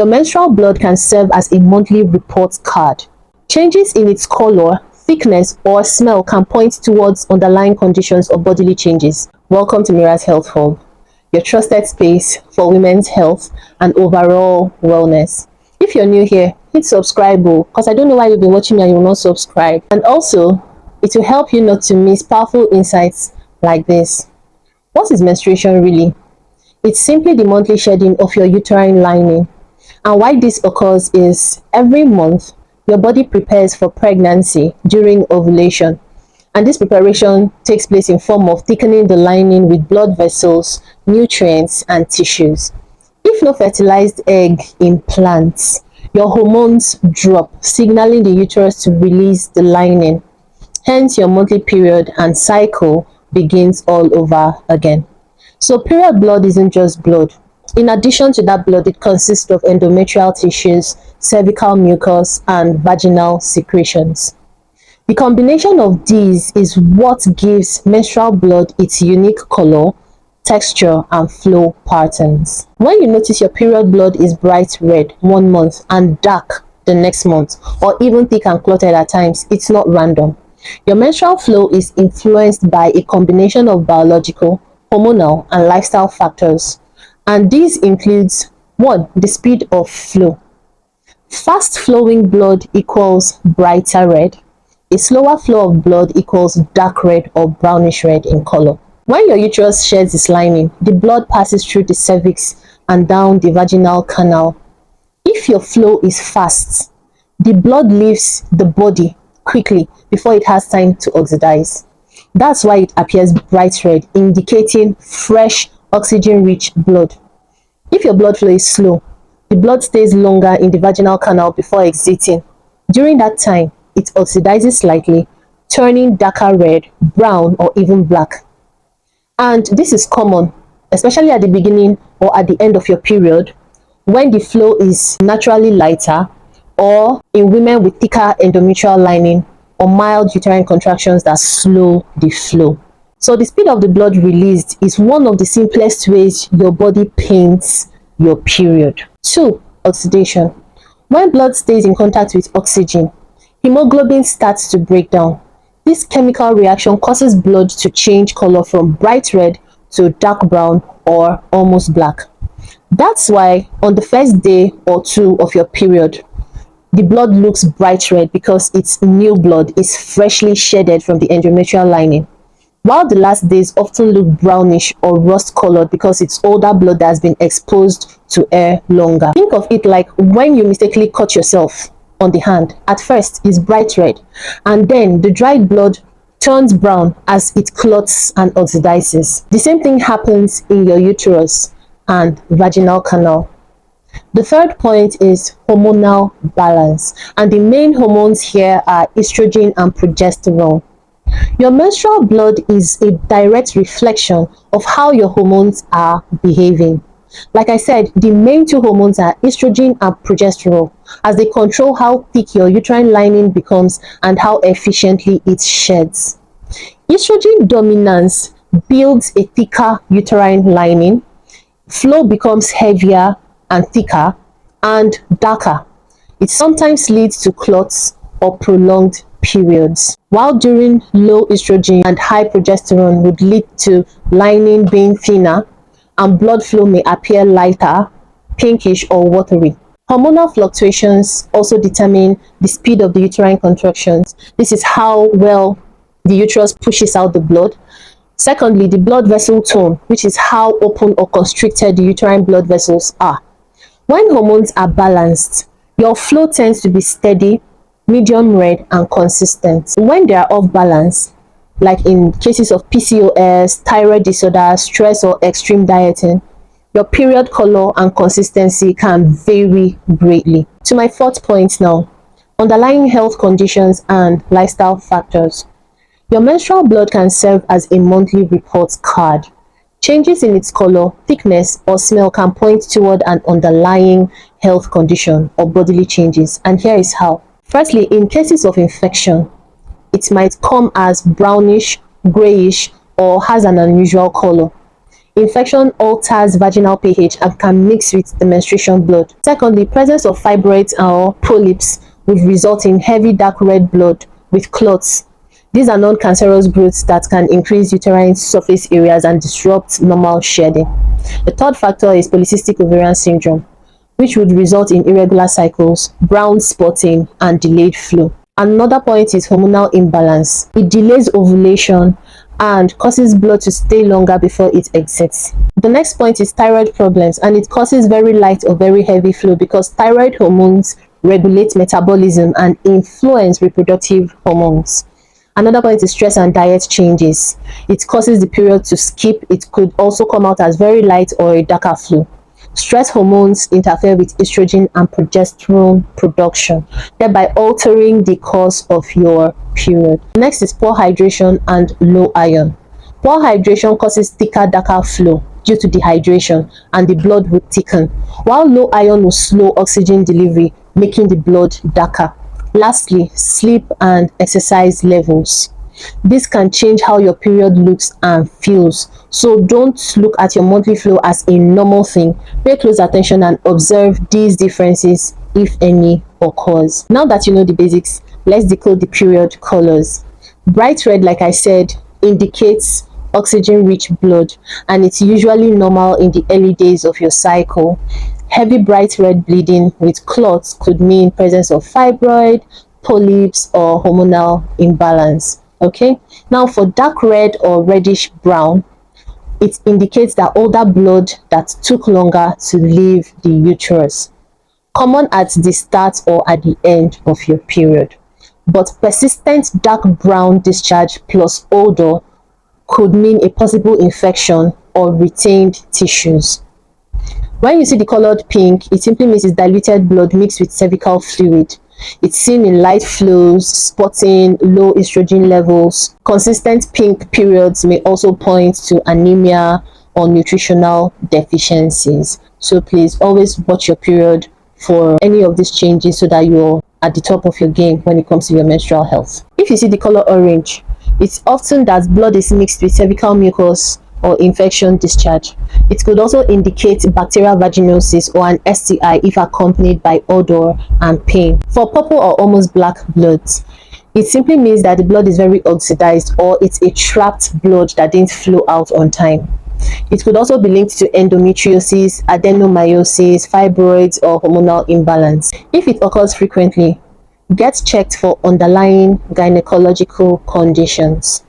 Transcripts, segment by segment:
menstrual blood can serve as a monthly report card. Changes in its color, thickness, or smell can point towards underlying conditions or bodily changes. Welcome to Mira's Health Hub, your trusted space for women's health and overall wellness. If you're new here, hit subscribe because I don't know why you've been watching me and you will not subscribe. And also, it will help you not to miss powerful insights like this. What is menstruation really? It's simply the monthly shedding of your uterine lining. And why this occurs is every month, your body prepares for pregnancy during ovulation. And this preparation takes place in form of thickening the lining with blood vessels, nutrients, and tissues. If no fertilized egg implants, your hormones drop, signaling the uterus to release the lining. Hence, your monthly period and cycle begins all over again. So period blood isn't just blood. In addition to that blood, it consists of endometrial tissues, cervical mucus, and vaginal secretions. The combination of these is what gives menstrual blood its unique color, texture, and flow patterns. When you notice your period blood is bright red one month and dark the next month, or even thick and clotted at times, it's not random. Your menstrual flow is influenced by a combination of biological, hormonal, and lifestyle factors. And these includes 1. The speed of flow. Fast flowing blood equals brighter red. A slower flow of blood equals dark red or brownish red in color. When your uterus sheds its lining, the blood passes through the cervix and down the vaginal canal. If your flow is fast, the blood leaves the body quickly before it has time to oxidize. That's why it appears bright red, indicating fresh, oxygen-rich blood. If your blood flow is slow, the blood stays longer in the vaginal canal before exiting. During that time, it oxidizes slightly, turning darker red, brown, or even black. And this is common, especially at the beginning or at the end of your period, when the flow is naturally lighter, or in women with thicker endometrial lining, or mild uterine contractions that slow the flow. So the speed of the blood released is one of the simplest ways your body paints your period. 2. Oxidation. When blood stays in contact with oxygen, hemoglobin starts to break down. This chemical reaction causes blood to change color from bright red to dark brown or almost black. That's why on the first day or two of your period, the blood looks bright red because it's new blood, is freshly shedded from the endometrial lining, while the last days often look brownish or rust colored because it's older blood that has been exposed to air longer. Think of it like when you mistakenly cut yourself on the hand. At first it's bright red, and then the dried blood turns brown as it clots and oxidizes. The same thing happens in your uterus and vaginal canal. The third point is hormonal balance, and the main hormones here are estrogen and progesterone. Your menstrual blood is a direct reflection of how your hormones are behaving. Like I said, the main two hormones are estrogen and progesterone, as they control how thick your uterine lining becomes and how efficiently it sheds. Estrogen dominance builds a thicker uterine lining, flow becomes heavier and thicker and darker. It sometimes leads to clots or prolonged periods, while during low estrogen and high progesterone would lead to lining being thinner and blood flow may appear lighter, pinkish, or watery. Hormonal fluctuations also determine the speed of the uterine contractions. This is how well the uterus pushes out the blood. Secondly, the blood vessel tone, which is how open or constricted the uterine blood vessels are. When hormones are balanced, your flow tends to be steady, medium red, and consistent. When they are off balance, like in cases of PCOS, thyroid disorder, stress, or extreme dieting, your period color and consistency can vary greatly. To my fourth point now, underlying health conditions and lifestyle factors. Your menstrual blood can serve as a monthly report card. Changes in its color, thickness, or smell can point toward an underlying health condition or bodily changes, and here is how. Firstly, in cases of infection, it might come as brownish, grayish, or has an unusual color. Infection alters vaginal pH and can mix with the menstruation blood. Secondly, presence of fibroids or polyps would result in heavy dark red blood with clots. These are non-cancerous growths that can increase uterine surface areas and disrupt normal shedding. The third factor is polycystic ovarian syndrome, which would result in irregular cycles, brown spotting, and delayed flow. Another point is hormonal imbalance. It delays ovulation and causes blood to stay longer before it exits. The next point is thyroid problems, and it causes very light or very heavy flow because thyroid hormones regulate metabolism and influence reproductive hormones. Another point is stress and diet changes. It causes the period to skip. It could also come out as very light or a darker flow. Stress hormones interfere with estrogen and progesterone production, thereby altering the course of your period. Next is poor hydration and low iron. Poor hydration causes thicker, darker flow due to dehydration, and the blood will thicken, while low iron will slow oxygen delivery, making the blood darker. Lastly, sleep and exercise levels. This can change how your period looks and feels. So don't look at your monthly flow as a normal thing. Pay close attention and observe these differences, if any, occurs. Now that you know the basics, let's decode the period colors. Bright red, like I said, indicates oxygen-rich blood, and it's usually normal in the early days of your cycle. Heavy bright red bleeding with clots could mean presence of fibroid, polyps, or hormonal imbalance. Okay, now for dark red or reddish brown, it indicates that older blood that took longer to leave the uterus, common at the start or at the end of your period. But persistent dark brown discharge plus odor could mean a possible infection or retained tissues. When you see the colored pink, it simply means it's diluted blood mixed with cervical fluid. It's seen in light flows, spotting, low estrogen levels. Consistent pink periods may also point to anemia or nutritional deficiencies. So please always watch your period for any of these changes so that you're at the top of your game when it comes to your menstrual health. If you see the color orange, it's often that blood is mixed with cervical mucus or infection discharge. It could also indicate bacterial vaginosis or an STI if accompanied by odor and pain. For purple or almost black bloods, it simply means that the blood is very oxidized or it's a trapped blood that didn't flow out on time. It could also be linked to endometriosis, adenomyosis, fibroids, or hormonal imbalance. If it occurs frequently, get checked for underlying gynecological conditions.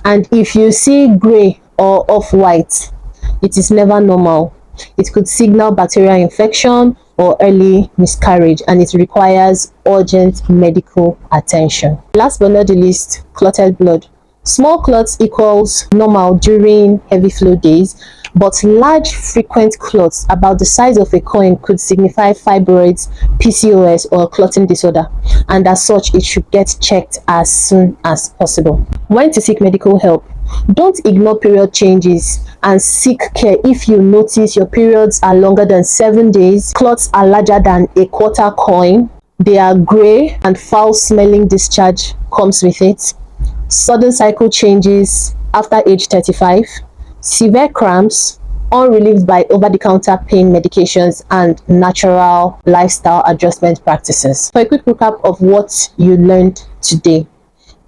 And if you see gray or off-white, it is never normal. It could signal bacterial infection or early miscarriage, and it requires urgent medical attention. Last but not the least, clotted blood. Small clots equals normal during heavy flow days, but large frequent clots about the size of a coin could signify fibroids, PCOS, or clotting disorder, and as such it should get checked as soon as possible. When to seek medical help. Don't ignore period changes and seek care if you notice your periods are longer than 7 days, clots are larger than a quarter coin, they are gray, and foul smelling discharge comes with it, sudden cycle changes after age 35, severe cramps, unrelieved by over-the-counter pain medications, and natural lifestyle adjustment practices. For a quick recap of what you learned today.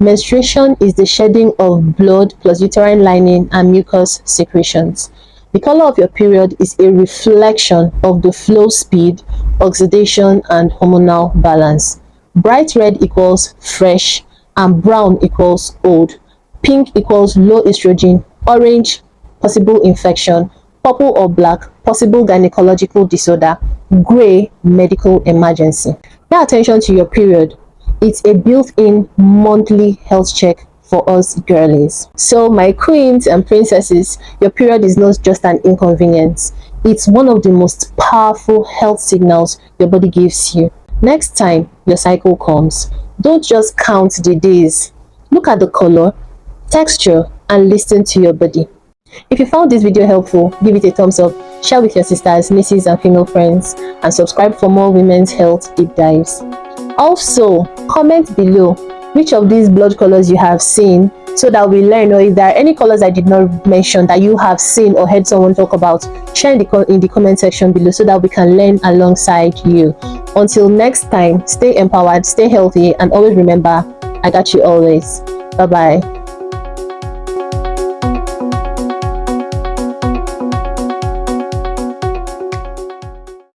Menstruation is the shedding of blood plus uterine lining and mucus secretions. The color of your period is a reflection of the flow speed, oxidation, and hormonal balance. Bright red equals fresh, and brown equals old. Pink equals low estrogen, orange, possible infection, purple or black, possible gynecological disorder, gray, medical emergency. Pay attention to your period. It's a built-in monthly health check for us girlies. So my queens and princesses, your period is not just an inconvenience. It's one of the most powerful health signals your body gives you. Next time your cycle comes, don't just count the days. Look at the color, texture, and listen to your body. If you found this video helpful, give it a thumbs up, share with your sisters, nieces, and female friends, and subscribe for more women's health deep dives. Also, comment below which of these blood colors you have seen so that we learn. Or if there are any colors I did not mention that you have seen or heard someone talk about, share in the comment section below so that we can learn alongside you. Until next time, stay empowered, stay healthy, and always remember, I got you always. Bye bye.